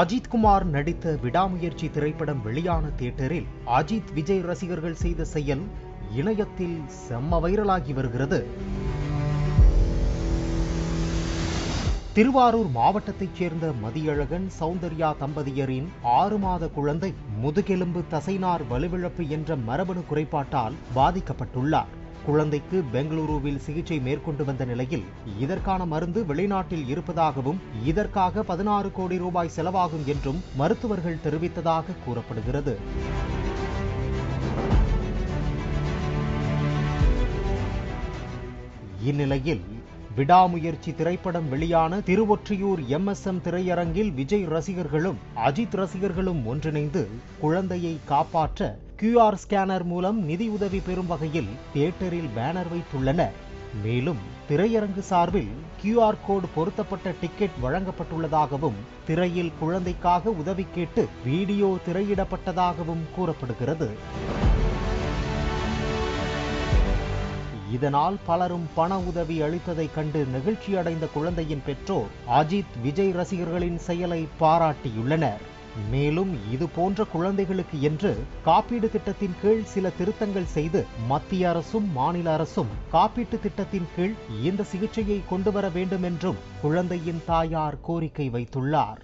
அஜித் குமார் நடித்த விடாமுயற்சி திரைப்படம் வெளியான தியேட்டரில் அஜித் விஜய் ரசிகர்கள் செய்த செயல் இணையத்தில் செம்ம வைரலாகி வருகிறது. திருவாரூர் மாவட்டத்தைச் சேர்ந்த மதியழகன் சௌந்தர்யா தம்பதியரின் 6 மாத குழந்தை முதுகெலும்பு தசைநார் வலுவிழப்பு என்ற மரபணு குறைபாட்டால் பாதிக்கப்பட்டுள்ளார். குழந்தைக்கு பெங்களூருவில் சிகிச்சை மேற்கொண்டு வந்த நிலையில் இதற்கான மருந்து வெளிநாட்டில் இருப்பதாகவும் இதற்காக 16 கோடி ரூபாய் செலவாகும் என்றும் மருத்துவர்கள் தெரிவித்ததாக கூறப்படுகிறது. இந்நிலையில் விடாமுயற்சி திரைப்படம் வெளியான திருவொற்றியூர் MSM திரையரங்கில் விஜய் ரசிகர்களும் அஜித் ரசிகர்களும் ஒன்றிணைந்து குழந்தையை காப்பாற்ற QR ஸ்கேனர் மூலம் நிதியுதவி பெறும் வகையில் தியேட்டரில் பேனர் வைத்துள்ளனர். மேலும் திரையரங்கு சார்பில் QR கோடு பொருத்தப்பட்ட டிக்கெட் வழங்கப்பட்டுள்ளதாகவும் திரையில் குழந்தைக்காக உதவி கேட்டு வீடியோ திரையிடப்பட்டதாகவும் கூறப்படுகிறது. இதனால் பலரும் பண உதவி அளித்ததை கண்டு நெகிழ்ச்சி அடைந்த குழந்தையின் பெற்றோர் அஜித் விஜய் ரசிகர்களின் செயலை பாராட்டியுள்ளனர். மேலும் இது போன்ற குழந்தைகளுக்கு என்று காப்பீடு திட்டத்தின் கீழ் சில திருத்தங்கள் செய்து மத்திய அரசும் மாநில அரசும் காப்பீட்டு திட்டத்தின் கீழ் இந்த சிகிச்சையை கொண்டு வர வேண்டும் என்றும் குழந்தையின் தாயார் கோரிக்கை வைத்துள்ளார்.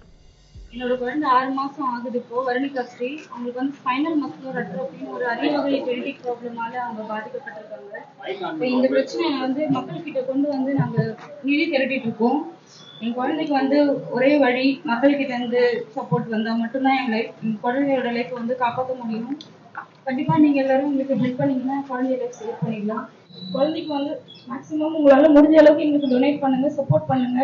என்னோட குழந்தை 6 மாசம் ஆகுது. இப்போ வருணிகாஸ்ரீ அவங்களுக்கு வந்து ஸ்பைனல் மஸ்குலர் அட்ரோஃபி ஒரு அரிய வகை ஜெனடிக் ப்ராப்ளமால அவங்க பாதிக்கப்பட்டிருக்காங்க. இப்போ இந்த பிரச்சனையை வந்து மக்கள்கிட்ட கொண்டு வந்து நாங்கள் நிதி திரட்டிட்டு இருக்கோம். என் குழந்தைக்கு வந்து ஒரே வழி மக்கள்கிட்ட இருந்து சப்போர்ட் வந்தால் மட்டும்தான் என் குழந்தையோட லைஃப் வந்து காப்பாற்ற முடியும். கண்டிப்பா நீங்க எல்லாரும் எங்களுக்கு ஹெல்ப் பண்ணீங்கன்னா குழந்தைய லைஃப் சேவ் பண்ணிடலாம். குழந்தைக்கு வந்து மேக்ஸிமம் உங்களால முடிஞ்ச அளவுக்கு எங்களுக்கு டொனேட் பண்ணுங்க, சப்போர்ட் பண்ணுங்க.